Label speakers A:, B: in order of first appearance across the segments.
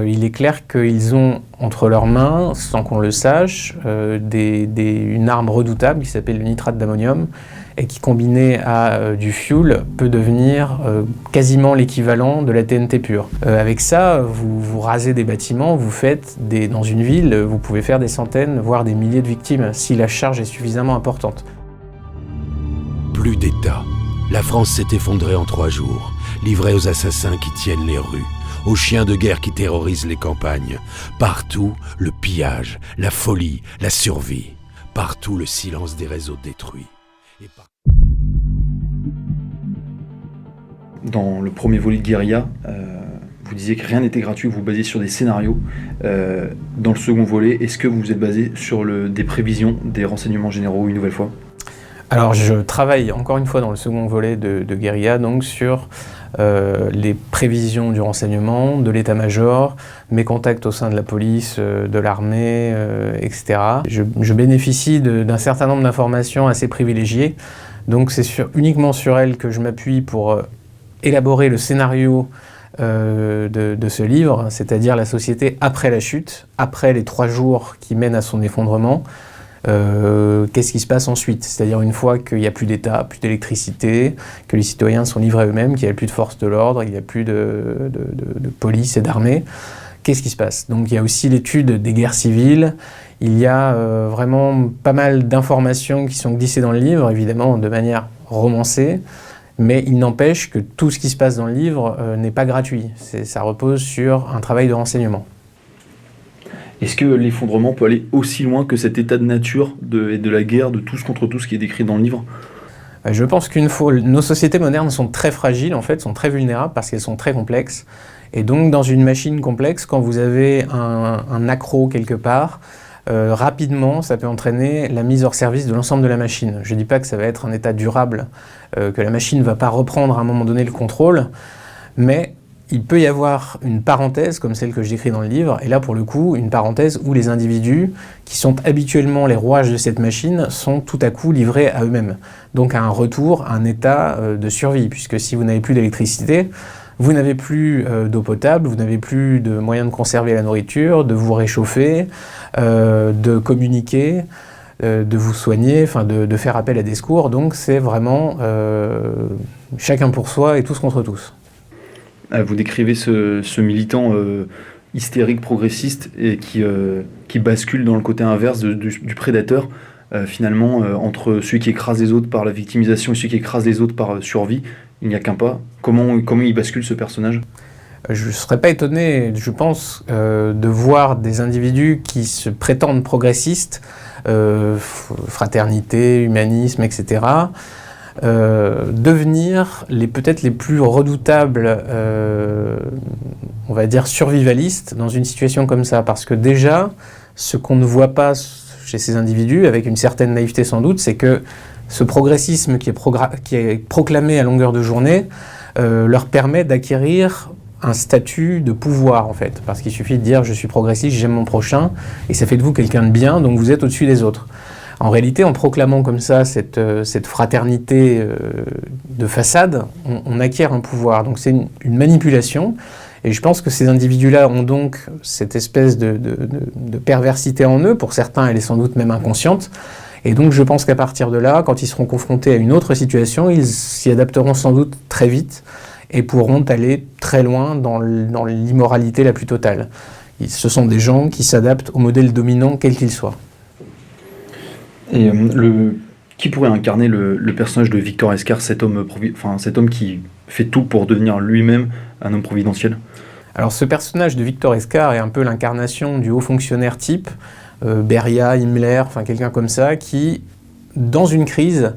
A: il est clair qu'ils ont entre leurs mains, sans qu'on le sache, une arme redoutable qui s'appelle le nitrate d'ammonium et qui, combiné à du fuel, peut devenir quasiment l'équivalent de la TNT pure. Avec ça, vous rasez des bâtiments, dans une ville, vous pouvez faire des centaines, voire des milliers de victimes, si la charge est suffisamment importante.
B: Plus d'État. La France s'est effondrée en 3 jours, livrée aux assassins qui tiennent les rues, aux chiens de guerre qui terrorisent les campagnes. Partout, le pillage, la folie, la survie. Partout, le silence des réseaux détruits.
C: Dans le premier volet de Guérilla, vous disiez que rien n'était gratuit, vous vous basiez sur des scénarios. Dans le second volet, est-ce que vous vous êtes basé sur des prévisions des renseignements généraux une nouvelle fois ?
A: Alors je travaille encore une fois dans le second volet de Guérilla, donc sur les prévisions du renseignement, de l'état-major, mes contacts au sein de la police, de l'armée, etc. Je bénéficie d'un certain nombre d'informations assez privilégiées, donc c'est uniquement sur elles que je m'appuie pour élaborer le scénario de ce livre, c'est-à-dire la société après la chute, après les 3 jours qui mènent à son effondrement. Qu'est-ce qui se passe ensuite? C'est-à-dire une fois qu'il n'y a plus d'État, plus d'électricité, que les citoyens sont livrés à eux-mêmes, qu'il n'y a plus de forces de l'ordre, il n'y a plus de police et d'armée, qu'est-ce qui se passe? Donc il y a aussi l'étude des guerres civiles, il y a vraiment pas mal d'informations qui sont glissées dans le livre, évidemment de manière romancée, mais il n'empêche que tout ce qui se passe dans le livre n'est pas gratuit, ça repose sur un travail de renseignement.
C: Est-ce que l'effondrement peut aller aussi loin que cet état de nature et de la guerre, de tous contre tous qui est décrit dans le livre ?
A: Je pense nos sociétés modernes sont très fragiles, en fait, sont très vulnérables parce qu'elles sont très complexes. Et donc, dans une machine complexe, quand vous avez un accroc quelque part, rapidement, ça peut entraîner la mise hors service de l'ensemble de la machine. Je ne dis pas que ça va être un état durable, que la machine ne va pas reprendre à un moment donné le contrôle, mais il peut y avoir une parenthèse, comme celle que je décris dans le livre, et là, pour le coup, une parenthèse où les individus, qui sont habituellement les rouages de cette machine, sont tout à coup livrés à eux-mêmes. Donc à un retour, à un état de survie, puisque si vous n'avez plus d'électricité, vous n'avez plus d'eau potable, vous n'avez plus de moyens de conserver la nourriture, de vous réchauffer, de communiquer, de vous soigner, enfin de faire appel à des secours. Donc c'est vraiment chacun pour soi et tous contre tous.
C: Vous décrivez ce militant hystérique progressiste et qui bascule dans le côté inverse du prédateur, finalement, entre celui qui écrase les autres par la victimisation et celui qui écrase les autres par survie. Il n'y a qu'un pas. Comment il bascule ce personnage ?
A: Je ne serais pas étonné, je pense, de voir des individus qui se prétendent progressistes, fraternité, humanisme, etc., devenir peut-être les plus redoutables, on va dire survivalistes dans une situation comme ça. Parce que déjà, ce qu'on ne voit pas chez ces individus, avec une certaine naïveté sans doute, c'est que ce progressisme qui est proclamé à longueur de journée leur permet d'acquérir un statut de pouvoir, en fait. Parce qu'il suffit de dire « je suis progressiste, j'aime mon prochain » et ça fait de vous quelqu'un de bien, donc vous êtes au-dessus des autres. En réalité, en proclamant comme ça cette fraternité de façade, on acquiert un pouvoir. Donc c'est une manipulation. Et je pense que ces individus-là ont donc cette espèce de perversité en eux. Pour certains, elle est sans doute même inconsciente. Et donc je pense qu'à partir de là, quand ils seront confrontés à une autre situation, ils s'y adapteront sans doute très vite et pourront aller très loin dans l'immoralité la plus totale. Ce sont des gens qui s'adaptent au modèle dominant, quel qu'il soit.
C: Et qui pourrait incarner le personnage de Victor Escar, cet homme qui fait tout pour devenir lui-même un homme providentiel ?
A: Alors ce personnage de Victor Escar est un peu l'incarnation du haut fonctionnaire type, Beria, Himmler, enfin quelqu'un comme ça, qui, dans une crise,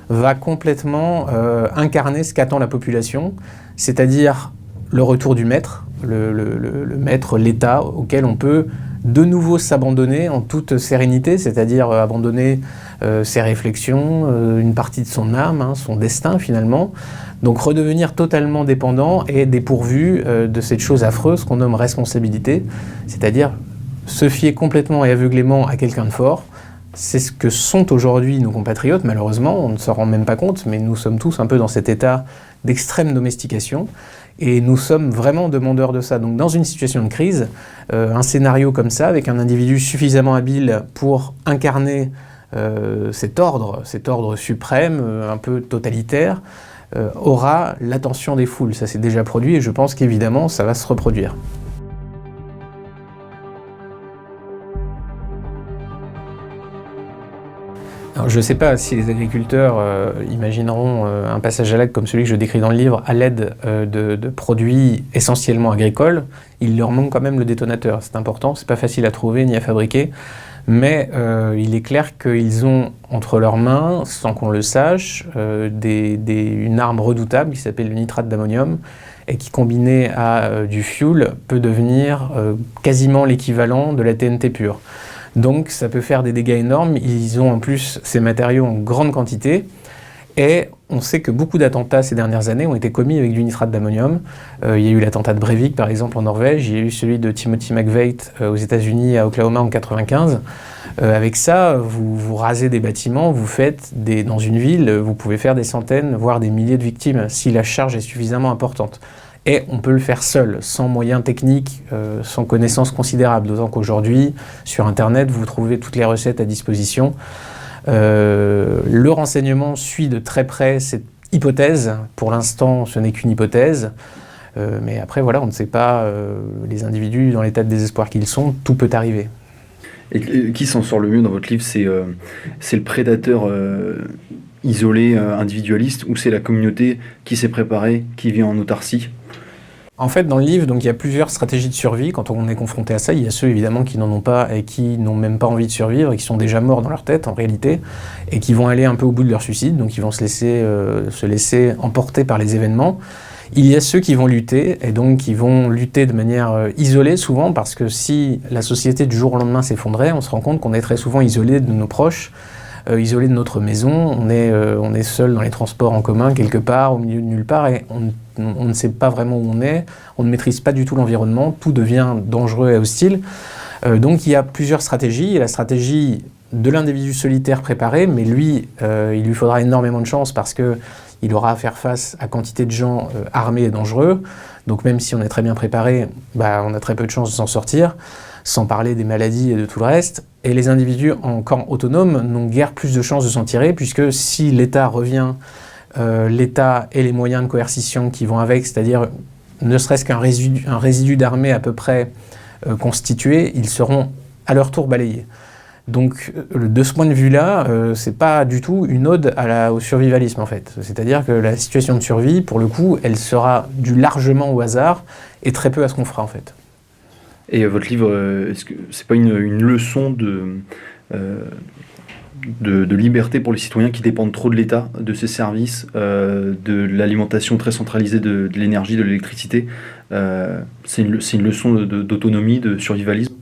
A: va complètement incarner ce qu'attend la population, c'est-à-dire le retour du maître, le maître, l'État, auquel on peut de nouveau s'abandonner en toute sérénité, c'est-à-dire abandonner ses réflexions, une partie de son âme, son destin finalement, donc redevenir totalement dépendant et dépourvu de cette chose affreuse qu'on nomme responsabilité, c'est-à-dire se fier complètement et aveuglément à quelqu'un de fort. C'est ce que sont aujourd'hui nos compatriotes, malheureusement, on ne s'en rend même pas compte, mais nous sommes tous un peu dans cet état d'extrême domestication. Et nous sommes vraiment demandeurs de ça. Donc dans une situation de crise, un scénario comme ça, avec un individu suffisamment habile pour incarner cet ordre suprême, un peu totalitaire, aura l'attention des foules. Ça s'est déjà produit et je pense qu'évidemment ça va se reproduire. Alors, je ne sais pas si les agriculteurs imagineront un passage à l'acte comme celui que je décris dans le livre à l'aide de produits essentiellement agricoles. Il leur manque quand même le détonateur, c'est important, c'est pas facile à trouver ni à fabriquer, mais il est clair qu'ils ont entre leurs mains, sans qu'on le sache, une arme redoutable qui s'appelle le nitrate d'ammonium et qui, combiné à du fioul, peut devenir quasiment l'équivalent de la TNT pure. Donc ça peut faire des dégâts énormes, ils ont en plus ces matériaux en grande quantité, et on sait que beaucoup d'attentats ces dernières années ont été commis avec du nitrate d'ammonium. Il y a eu l'attentat de Breivik par exemple en Norvège, il y a eu celui de Timothy McVeigh aux États-Unis à Oklahoma en 1995. Avec ça, vous rasez des bâtiments, dans une ville, vous pouvez faire des centaines, voire des milliers de victimes si la charge est suffisamment importante. Et on peut le faire seul, sans moyens techniques, sans connaissances considérables. D'autant qu'aujourd'hui, sur Internet, vous trouvez toutes les recettes à disposition. Le renseignement suit de très près cette hypothèse. Pour l'instant, ce n'est qu'une hypothèse. Mais après, voilà, on ne sait pas, les individus, dans l'état de désespoir qu'ils sont, tout peut arriver.
C: Et qui s'en sort le mieux dans votre livre? C'est le prédateur isolé, individualiste, ou c'est la communauté qui s'est préparée, qui vit en autarcie?
A: En fait, dans le livre, donc, il y a plusieurs stratégies de survie. Quand on est confronté à ça, il y a ceux évidemment qui n'en ont pas et qui n'ont même pas envie de survivre et qui sont déjà morts dans leur tête en réalité et qui vont aller un peu au bout de leur suicide, donc ils vont se laisser emporter par les événements. Il y a ceux qui vont lutter et donc qui vont lutter de manière isolée souvent parce que si la société du jour au lendemain s'effondrait, on se rend compte qu'on est très souvent isolé de nos proches, isolé de notre maison, on est seul dans les transports en commun quelque part, au milieu de nulle part et on ne sait pas vraiment où on ne maîtrise pas du tout l'environnement, tout devient dangereux et hostile. Donc il y a plusieurs stratégies. Il y a la stratégie de l'individu solitaire préparé, mais lui, il lui faudra énormément de chance parce qu'il aura à faire face à quantité de gens armés et dangereux. Donc même si on est très bien préparé, on a très peu de chances de s'en sortir, sans parler des maladies et de tout le reste. Et les individus en camp autonome n'ont guère plus de chances de s'en tirer, puisque si l'État revient, l'État et les moyens de coercition qui vont avec, c'est-à-dire ne serait-ce qu'un résidu d'armée à peu près constitué, ils seront à leur tour balayés. Donc de ce point de vue-là, c'est pas du tout une ode au survivalisme en fait. C'est-à-dire que la situation de survie, pour le coup, elle sera due largement au hasard et très peu à ce qu'on fera en fait.
C: Et votre livre, est-ce que c'est pas une leçon de liberté pour les citoyens qui dépendent trop de l'État, de ses services, de l'alimentation très centralisée de l'énergie, de l'électricité? C'est une leçon d'autonomie, de survivalisme?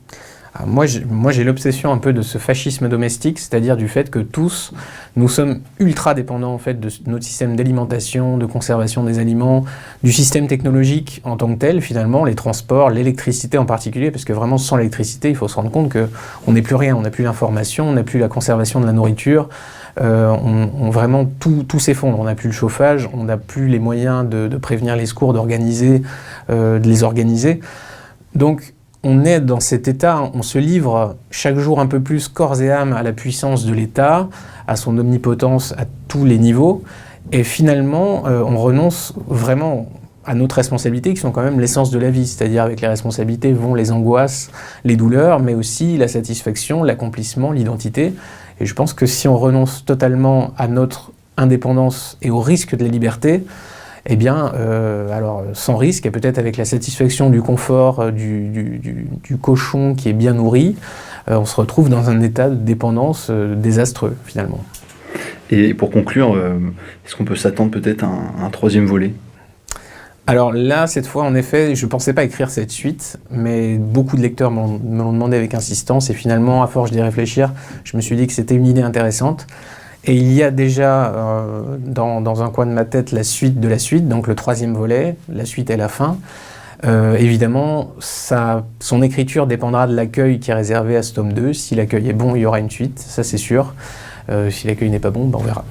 A: Moi, j'ai l'obsession un peu de ce fascisme domestique, c'est-à-dire du fait que tous, nous sommes ultra dépendants en fait de notre système d'alimentation, de conservation des aliments, du système technologique en tant que tel, finalement, les transports, l'électricité en particulier, parce que vraiment sans l'électricité, il faut se rendre compte qu'on n'est plus rien, on n'a plus l'information, on n'a plus la conservation de la nourriture, vraiment tout s'effondre, on n'a plus le chauffage, on n'a plus les moyens de prévenir les secours, de les organiser. Donc, on est dans cet état, on se livre chaque jour un peu plus corps et âme à la puissance de l'État, à son omnipotence à tous les niveaux, et finalement on renonce vraiment à notre responsabilité qui sont quand même l'essence de la vie, c'est-à-dire avec les responsabilités vont les angoisses, les douleurs, mais aussi la satisfaction, l'accomplissement, l'identité. Et je pense que si on renonce totalement à notre indépendance et au risque de la liberté, eh bien, alors sans risque, et peut-être avec la satisfaction du confort du cochon qui est bien nourri, on se retrouve dans un état de dépendance désastreux, finalement.
C: Et pour conclure, est-ce qu'on peut s'attendre peut-être à un troisième volet?
A: Alors là, cette fois, en effet, je ne pensais pas écrire cette suite, mais beaucoup de lecteurs me l'ont demandé avec insistance, et finalement, à force d'y réfléchir, je me suis dit que c'était une idée intéressante. Et il y a déjà dans un coin de ma tête la suite de la suite, donc le troisième volet, la suite et la fin. Évidemment, son écriture dépendra de l'accueil qui est réservé à ce tome 2. Si l'accueil est bon, il y aura une suite, ça c'est sûr. Si l'accueil n'est pas bon, on verra.